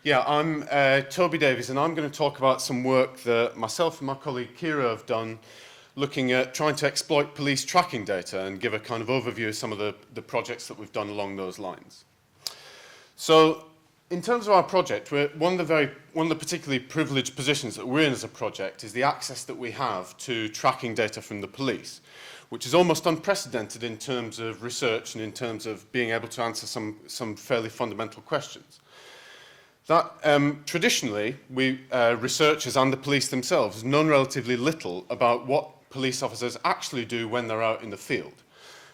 Yeah, I'm Toby Davies, and I'm going to talk about some work that myself and my colleague Kira have done looking at trying to exploit police tracking data and give a kind of overview of some of the projects that we've done along those lines. So, in terms of our project, one of the particularly privileged positions that we're in as a project is the access that we have to tracking data from the police, which is almost unprecedented in terms of research and in terms of being able to answer some fairly fundamental questions. Traditionally, researchers and the police themselves have known relatively little about what police officers actually do when they're out in the field.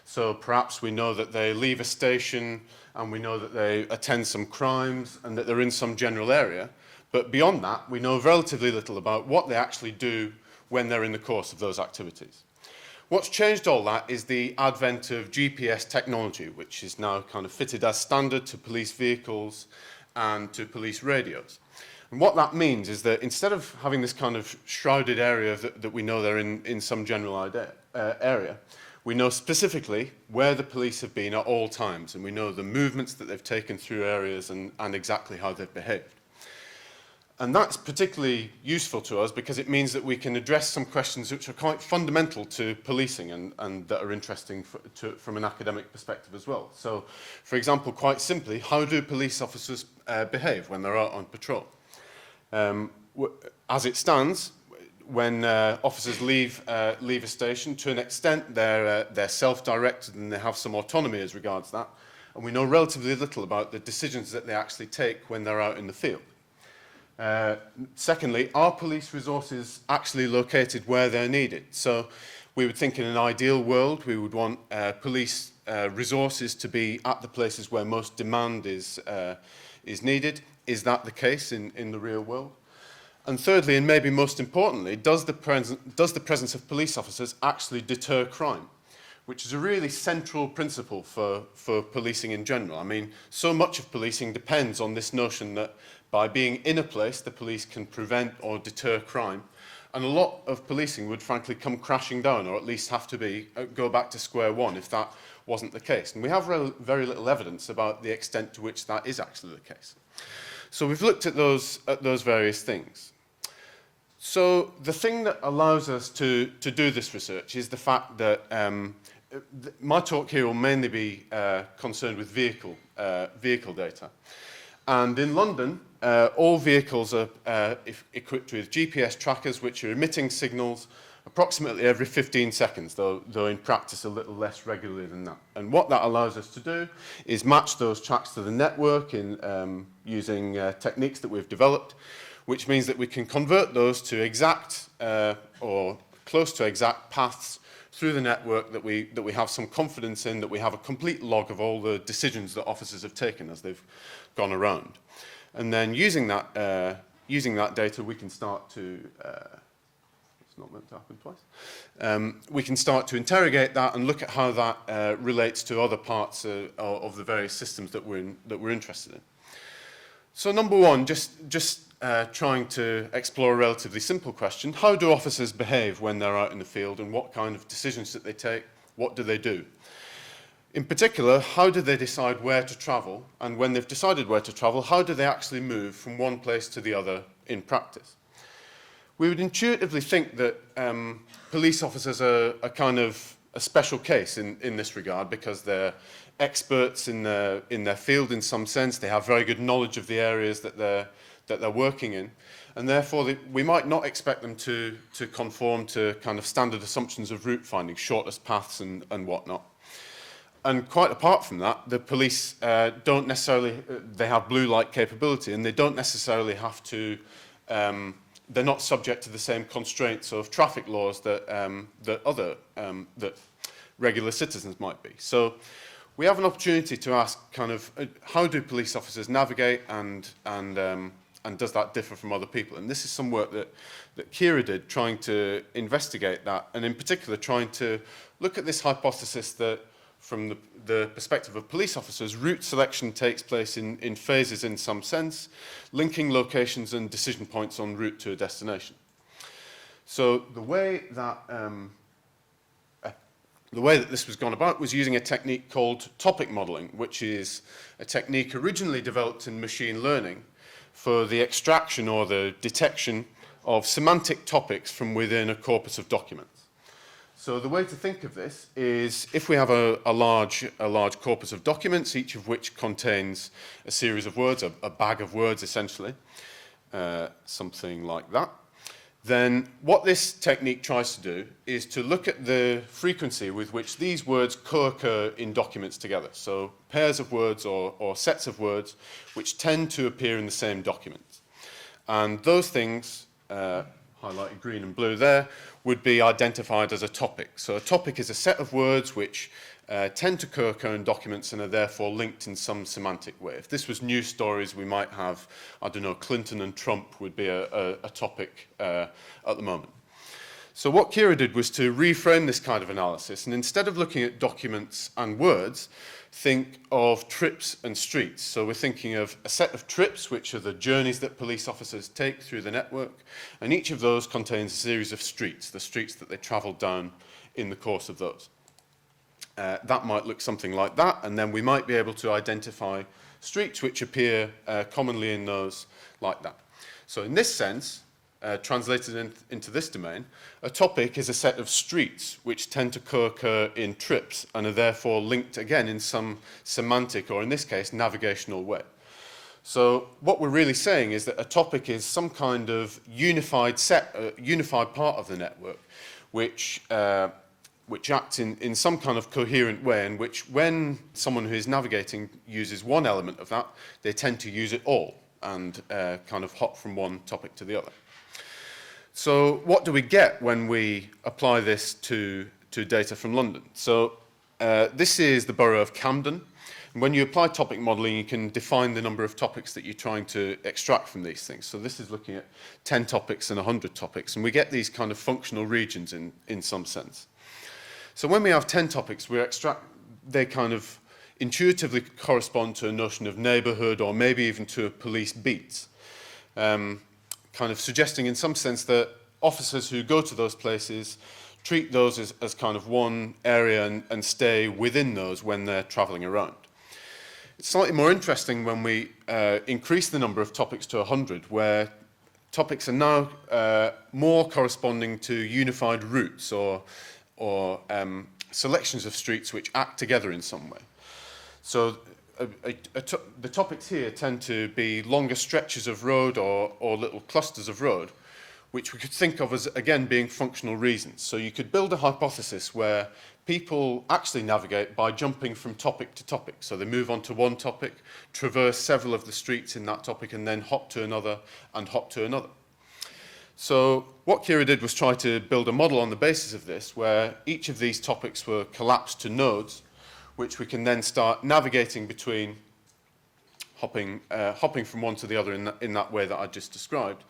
So perhaps we know that they leave a station and we know that they attend some crimes and that they're in some general area. But beyond that, we know relatively little about what they actually do when they're in the course of those activities. What's changed all that is the advent of GPS technology, which is now kind of fitted as standard to police vehicles and to police radios. And what that means is that instead of having this kind of shrouded area that we know they're in some general area, we know specifically where the police have been at all times, and we know the movements that they've taken through areas and exactly how they've behaved. And that's particularly useful to us because it means that we can address some questions which are quite fundamental to policing and that are interesting from an academic perspective as well. So, for example, quite simply, how do police officers behave when they're out on patrol? As it stands, when officers leave a station, to an extent they're self-directed and they have some autonomy as regards that, and we know relatively little about the decisions that they actually take when they're out in the field. Secondly, are police resources actually located where they're needed? So we would think in an ideal world we would want police resources to be at the places where most demand is needed. Is that the case in the real world? And thirdly, and maybe most importantly, does the presence of police officers actually deter crime? Which is a really central principle for policing in general. I mean, so much of policing depends on this notion that by being in a place, the police can prevent or deter crime. And a lot of policing would frankly come crashing down, or at least have to go back to square one if that wasn't the case. And we have very little evidence about the extent to which that is actually the case. So we've looked at those various things. So the thing that allows us to do this research is the fact that my talk here will mainly be concerned with vehicle data. And in London, all vehicles are equipped with GPS trackers which are emitting signals approximately every 15 seconds, though in practice a little less regularly than that. And what that allows us to do is match those tracks to the network using techniques that we've developed, which means that we can convert those to exact or close to exact paths through the network that we have some confidence in, that we have a complete log of all the decisions that officers have taken as they've gone around. And then using that data, we can start to, it's not meant to happen twice, we can start to interrogate that and look at how that relates to other parts of the various systems that we're interested in. So number one, just trying to explore a relatively simple question. How do officers behave when they're out in the field, and what kind of decisions that they take? What do they do? In particular, how do they decide where to travel? And when they've decided where to travel, how do they actually move from one place to the other in practice? We would intuitively think that police officers are kind of a special case in this regard because they're experts in their field in some sense. They have very good knowledge of the areas that they're working in, and therefore we might not expect them to conform to kind of standard assumptions of route finding, shortest paths and whatnot. And quite apart from that, the police don't necessarily, they have blue light capability, and they don't necessarily have to, they're not subject to the same constraints of traffic laws that that regular citizens might be. So we have an opportunity to ask kind of how do police officers navigate, and does that differ from other people? And this is some work that Kira did, trying to investigate that, and in particular trying to look at this hypothesis that from the perspective of police officers, route selection takes place in phases in some sense, linking locations and decision points en route to a destination. So the way that this was gone about was using a technique called topic modeling, which is a technique originally developed in machine learning, for the extraction or the detection of semantic topics from within a corpus of documents. So the way to think of this is if we have a large corpus of documents, each of which contains a series of words, a bag of words essentially, something like that, then what this technique tries to do is to look at the frequency with which these words co-occur in documents together. So pairs of words or sets of words which tend to appear in the same document. And those things, highlighted green and blue there, would be identified as a topic. So a topic is a set of words which tend to co-occur in documents and are therefore linked in some semantic way. If this was news stories, we might have, I don't know, Clinton and Trump would be a topic at the moment. So what Kira did was to reframe this kind of analysis, and instead of looking at documents and words, think of trips and streets. So we're thinking of a set of trips, which are the journeys that police officers take through the network, and each of those contains a series of streets, the streets that they travel down in the course of those. That might look something like that, and then we might be able to identify streets which appear commonly in those like that. So in this sense, translated into this domain, a topic is a set of streets which tend to co-occur in trips and are therefore linked again in some semantic, or in this case, navigational way. So what we're really saying is that a topic is some kind of unified part of the network which acts in some kind of coherent way, in which when someone who is navigating uses one element of that, they tend to use it all and kind of hop from one topic to the other. So what do we get when we apply this to data from London? So this is the borough of Camden. And when you apply topic modeling, you can define the number of topics that you're trying to extract from these things. So this is looking at 10 topics and 100 topics, and we get these kind of functional regions in some sense. So when we have 10 topics, they kind of intuitively correspond to a notion of neighbourhood, or maybe even to a police beat. Kind of suggesting in some sense that officers who go to those places treat those as kind of one area and stay within those when they're travelling around. It's slightly more interesting when we increase the number of topics to 100, where topics are now more corresponding to unified routes or selections of streets which act together in some way. So the topics here tend to be longer stretches of road or little clusters of road, which we could think of as, again, being functional reasons. So you could build a hypothesis where people actually navigate by jumping from topic to topic. So they move on to one topic, traverse several of the streets in that topic, and then hop to another and hop to another. So what Kira did was try to build a model on the basis of this, where each of these topics were collapsed to nodes, which we can then start navigating between, hopping from one to the other in that way that I just described,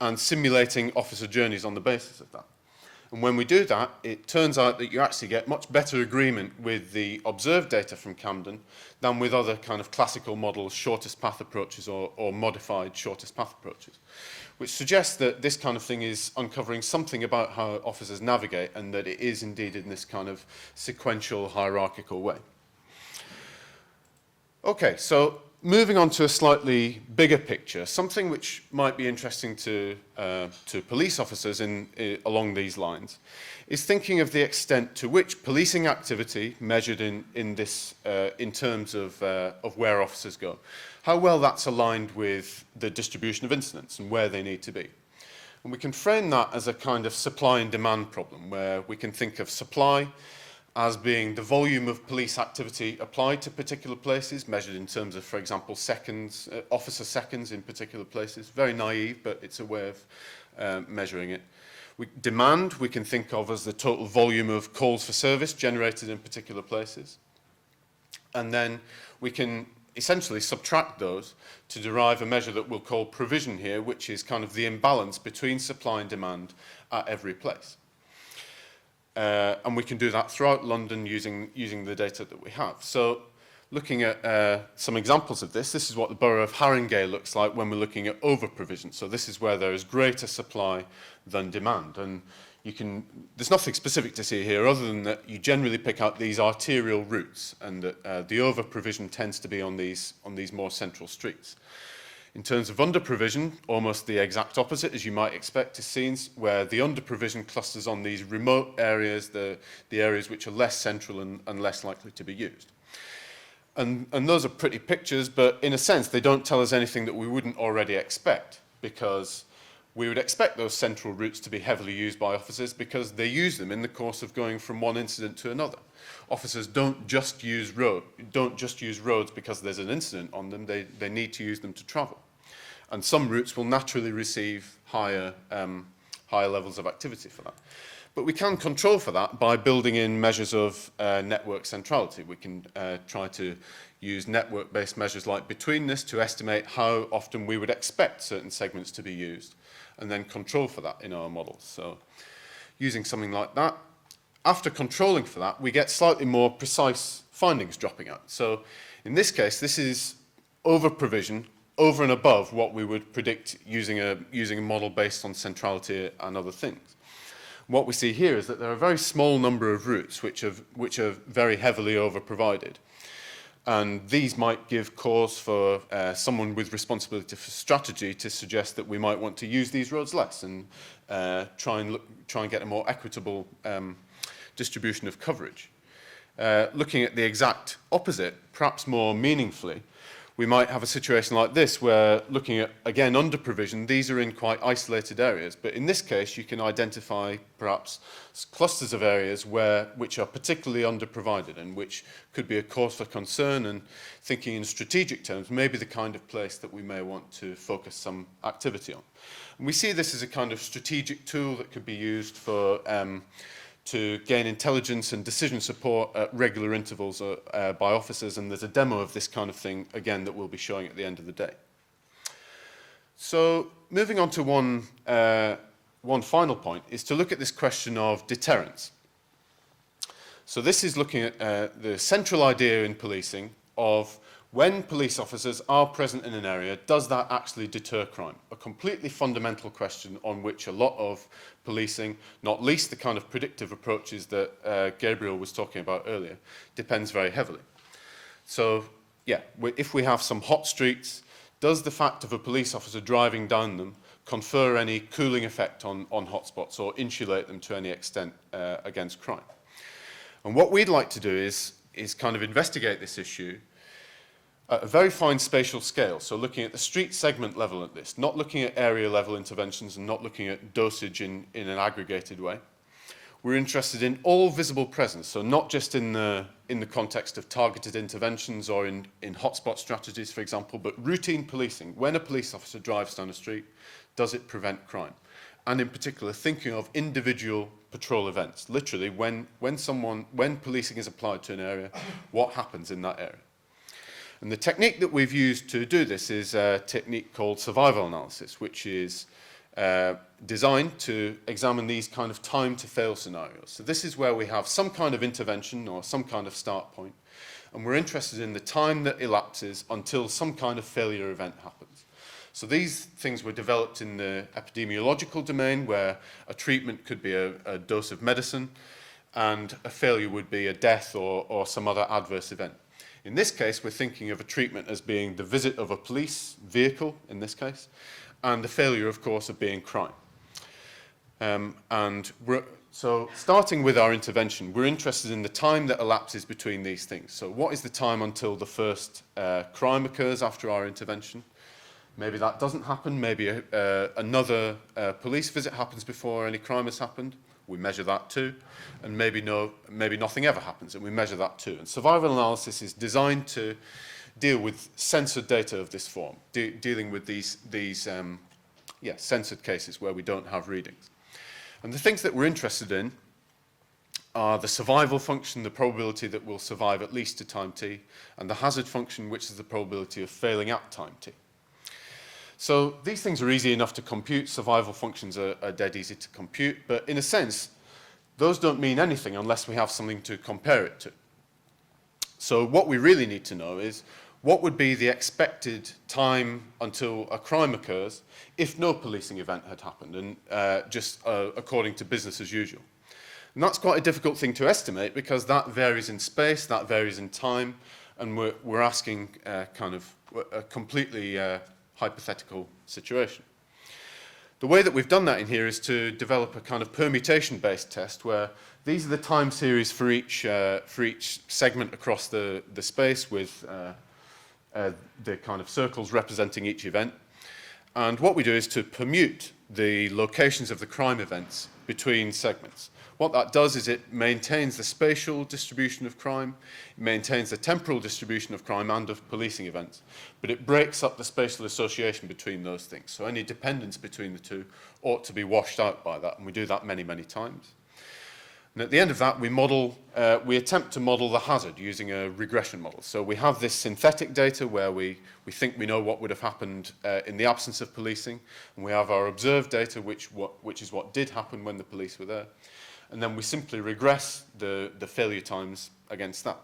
and simulating officer journeys on the basis of that. And when we do that, it turns out that you actually get much better agreement with the observed data from Camden than with other kind of classical models, shortest path approaches or modified shortest path approaches, which suggests that this kind of thing is uncovering something about how officers navigate, and that it is indeed in this kind of sequential, hierarchical way. Okay, so moving on to a slightly bigger picture, something which might be interesting to police officers along these lines is thinking of the extent to which policing activity, measured in terms of where officers go, how well that's aligned with the distribution of incidents and where they need to be. And we can frame that as a kind of supply and demand problem, where we can think of supply as being the volume of police activity applied to particular places, measured in terms of, for example, seconds, officer seconds in particular places. Very naive, but it's a way of measuring it. Demand we can think of as the total volume of calls for service generated in particular places. And then we can essentially subtract those to derive a measure that we'll call provision here, which is kind of the imbalance between supply and demand at every place. And we can do that throughout London using the data that we have. So looking at some examples of this is what the borough of Haringey looks like when we're looking at over-provision. So this is where there is greater supply than demand. And there's nothing specific to see here other than that you generally pick out these arterial routes, and that the over-provision tends to be on these more central streets. In terms of under-provision, almost the exact opposite, as you might expect, is seen where the under-provision clusters on these remote areas, the areas which are less central and less likely to be used. And those are pretty pictures, but in a sense, they don't tell us anything that we wouldn't already expect, because we would expect those central routes to be heavily used by officers because they use them in the course of going from one incident to another. Officers don't just use roads because there's an incident on them. They need to use them to travel. And some routes will naturally receive higher levels of activity for that. But we can control for that by building in measures of network centrality. We can try to use network-based measures like betweenness to estimate how often we would expect certain segments to be used, and then control for that in our models. So using something like that, after controlling for that, we get slightly more precise findings dropping out. So in this case, this is over-provision, over and above what we would predict using a model based on centrality and other things. What we see here is that there are a very small number of routes which are very heavily over-provided. And these might give cause for someone with responsibility for strategy to suggest that we might want to use these roads less and try and get a more equitable distribution of coverage. Looking at the exact opposite, perhaps more meaningfully, we might have a situation like this where, looking at, again, under-provision, these are in quite isolated areas. But in this case, you can identify perhaps clusters of areas which are particularly under-provided and which could be a cause for concern, and thinking in strategic terms, maybe the kind of place that we may want to focus some activity on. And we see this as a kind of strategic tool that could be used for to gain intelligence and decision support at regular intervals by officers, and there's a demo of this kind of thing, again, that we'll be showing at the end of the day. So moving on to one final point is to look at this question of deterrence. So this is looking at the central idea in policing of when police officers are present in an area, does that actually deter crime? A completely fundamental question on which a lot of policing, not least the kind of predictive approaches that Gabriel was talking about earlier, depends very heavily. So, yeah, if we have some hot streets, does the fact of a police officer driving down them confer any cooling effect on hotspots or insulate them to any extent against crime? And what we'd like to do is kind of investigate this issue at a very fine spatial scale, so looking at the street segment level at this, not looking at area level interventions and not looking at dosage in an aggregated way. We're interested in all visible presence, so not just in the context of targeted interventions or in hotspot strategies, for example, but routine policing. When a police officer drives down a street, does it prevent crime? And in particular, thinking of individual patrol events. Literally, when policing is applied to an area, what happens in that area? And the technique that we've used to do this is a technique called survival analysis, which is designed to examine these kind of time to fail scenarios. So this is where we have some kind of intervention or some kind of start point, and we're interested in the time that elapses until some kind of failure event happens. So these things were developed in the epidemiological domain, where a treatment could be a dose of medicine, and a failure would be a death or some other adverse event. In this case, we're thinking of a treatment as being the visit of a police vehicle, in this case, and the failure, of course, of being crime. So starting with our intervention, we're interested in the time that elapses between these things. So what is the time until the first crime occurs after our intervention? Maybe that doesn't happen. Maybe another police visit happens before any crime has happened. We measure that too. And maybe nothing ever happens, and we measure that too. And survival analysis is designed to deal with censored data of this form, dealing with these censored cases where we don't have readings. And the things that we're interested in are the survival function, the probability that we'll survive at least to time t, and the hazard function, which is the probability of failing at time t. So these things are easy enough to compute. Survival functions are dead easy to compute, but in a sense, those don't mean anything unless we have something to compare it to. So what we really need to know is what would be the expected time until a crime occurs if no policing event had happened, and just according to business as usual. And that's quite a difficult thing to estimate because that varies in space, that varies in time, and we're asking kind of a completely hypothetical situation. The way that we've done that in here is to develop a kind of permutation-based test where these are the time series for each segment across the space with the kind of circles representing each event. And what we do is to permute the locations of the crime events between segments. What that does is it maintains the spatial distribution of crime, it maintains the temporal distribution of crime and of policing events, but it breaks up the spatial association between those things. So any dependence between the two ought to be washed out by that, and we do that many, many times. And at the end of that, we attempt to model the hazard using a regression model. So we have this synthetic data where we think we know what would have happened in the absence of policing, and we have our observed data, which is what did happen when the police were there. And then we simply regress the failure times against that.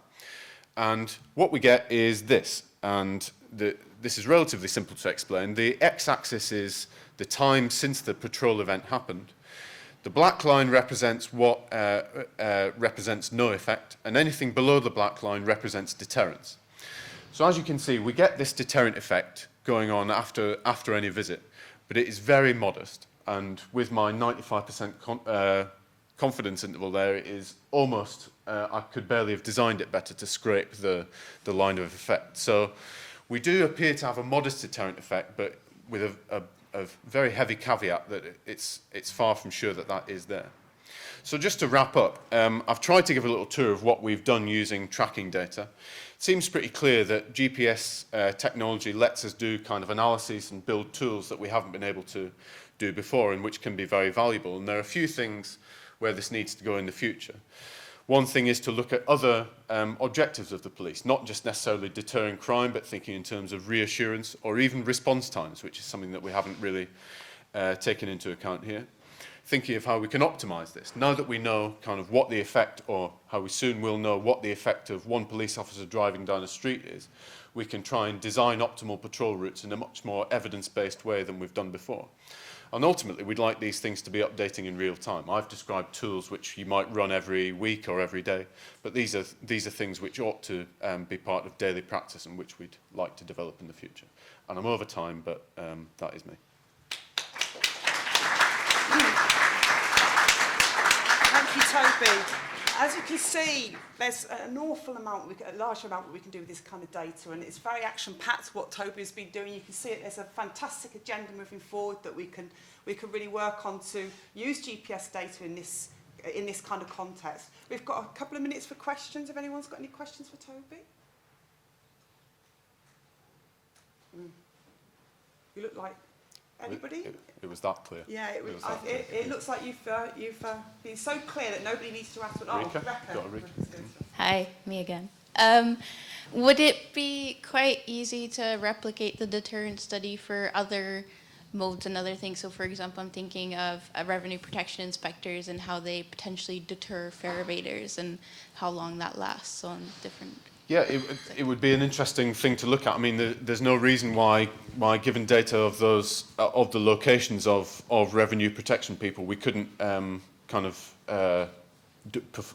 And what we get is this, and this is relatively simple to explain. The x-axis is the time since the patrol event happened. The black line represents what represents no effect, and anything below the black line represents deterrence. So as you can see, we get this deterrent effect going on after any visit, but it is very modest. And with my 95% confidence interval there, it is almost, I could barely have designed it better to scrape the line of effect. So we do appear to have a modest deterrent effect, but with a very heavy caveat that it's far from sure that that is there. So just to wrap up, I've tried to give a little tour of what we've done using tracking data. It seems pretty clear that GPS technology lets us do kind of analyses and build tools that we haven't been able to do before, and which can be very valuable. And there are a few things where this needs to go in the future. One thing is to look at other objectives of the police, not just necessarily deterring crime, but thinking in terms of reassurance or even response times, which is something that we haven't really taken into account here. Thinking of how we can optimize this. Now that we know kind of what the effect, or how we soon will know what the effect of one police officer driving down a street is, we can try and design optimal patrol routes in a much more evidence-based way than we've done before. And ultimately, we'd like these things to be updating in real time. I've described tools which you might run every week or every day, but these are things which ought to be part of daily practice and which we'd like to develop in the future. And I'm over time, but that is me. Thank you, Toby. As you can see, there's an awful amount, a large amount that we can do with this kind of data, and it's very action-packed what Toby's been doing. You can see it, there's a fantastic agenda moving forward that we can really work on to use GPS data in this kind of context. We've got a couple of minutes for questions. If anyone's got any questions for Toby? You look like anybody? It was that clear. Yeah, it looks like you've been so clear that nobody needs to ask what. Oh, Rebecca. Hi, me again. Would it be quite easy to replicate the deterrent study for other modes and other things? So, for example, I'm thinking of revenue protection inspectors and how they potentially deter fare evaders and how long that lasts on different. Yeah, it would be an interesting thing to look at. I mean, there's no reason why given data of those of the locations of revenue protection people, we couldn't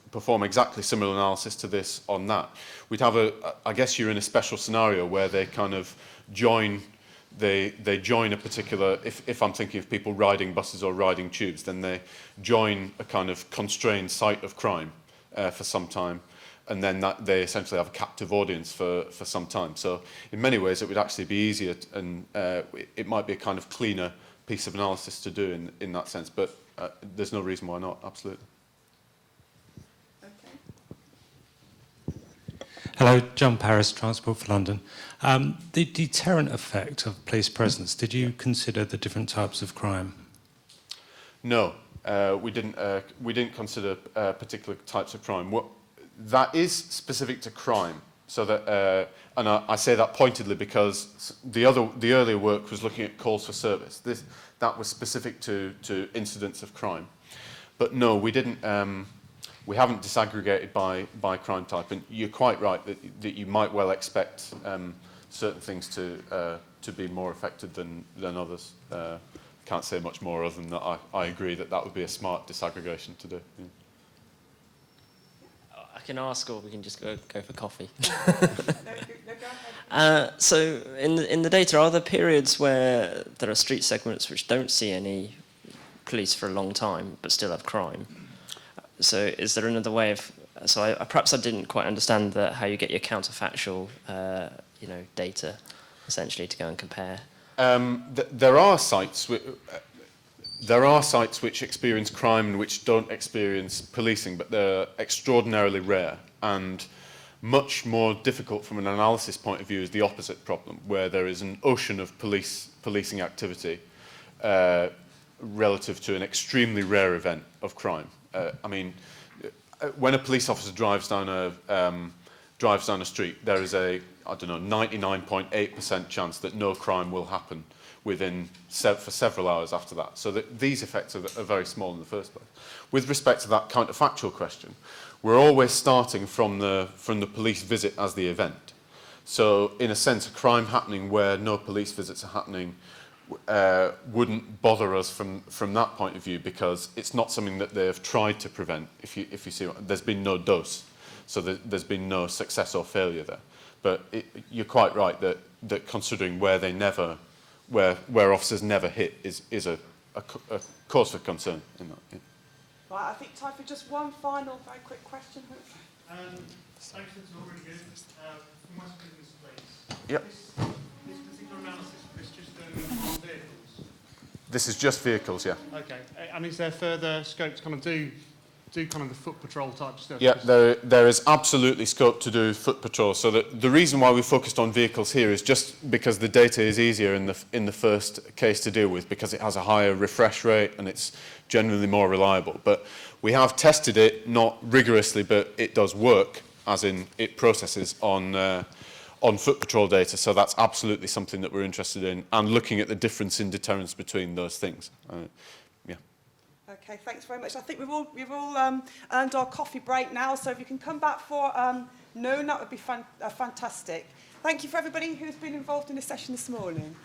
perform exactly similar analysis to this on that. We'd have I guess you're in a special scenario where they kind of join. They join a particular. If I'm thinking of people riding buses or riding tubes, then they join a kind of constrained site of crime for some time. And then they essentially have a captive audience for some time. So in many ways, it would actually be easier, and it might be a kind of cleaner piece of analysis to do in that sense. But there's no reason why not, absolutely. Okay. Hello, John Paris, Transport for London. The deterrent effect of police presence, did you consider the different types of crime? No, we didn't consider particular types of crime. That is specific to crime, so that, and I say that pointedly because the earlier work was looking at calls for service. That was specific to incidents of crime, but no, we didn't. We haven't disaggregated by crime type, and you're quite right that you might well expect certain things to be more affected than others. Can't say much more other than that. I agree that would be a smart disaggregation to do. Yeah. I can ask, or we can just go for coffee. No, go So in the data, are there periods where there are street segments which don't see any police for a long time but still have crime? So is there another way of... So perhaps I didn't quite understand how you get your counterfactual data, essentially, to go and compare. There are sites which experience crime and which don't experience policing, but they're extraordinarily rare, and much more difficult from an analysis point of view is the opposite problem, where there is an ocean of policing activity relative to an extremely rare event of crime. I mean, when a police officer drives down a street, there is a, I don't know, 99.8% chance that no crime will happen for several hours after that. So these effects are very small in the first place. With respect to that counterfactual question, we're always starting from the police visit as the event. So in a sense, a crime happening where no police visits are happening wouldn't bother us from that point of view, because it's not something that they have tried to prevent. If you see, there's been no dose, so there's been no success or failure there. But you're quite right that considering where officers never hit is a cause for concern in that. Yeah. Right, I think time for just one final very quick question. Thanks, it's all really good. From West Midlands Police. Yep. This particular analysis, it's just on vehicles. This is just vehicles, yeah. Okay, and is there further scope to kind of do kind of the foot patrol type stuff? Yeah, there is absolutely scope to do foot patrol. So the reason why we focused on vehicles here is just because the data is easier in the first case to deal with, because it has a higher refresh rate and it's generally more reliable. But we have tested it, not rigorously, but it does work, as in it processes on foot patrol data. So that's absolutely something that we're interested in, and looking at the difference in deterrence between those things. Yeah. Okay, thanks very much. I think we've all earned our coffee break now, so if you can come back for noon, that would be fantastic. Thank you for everybody who's been involved in the session this morning.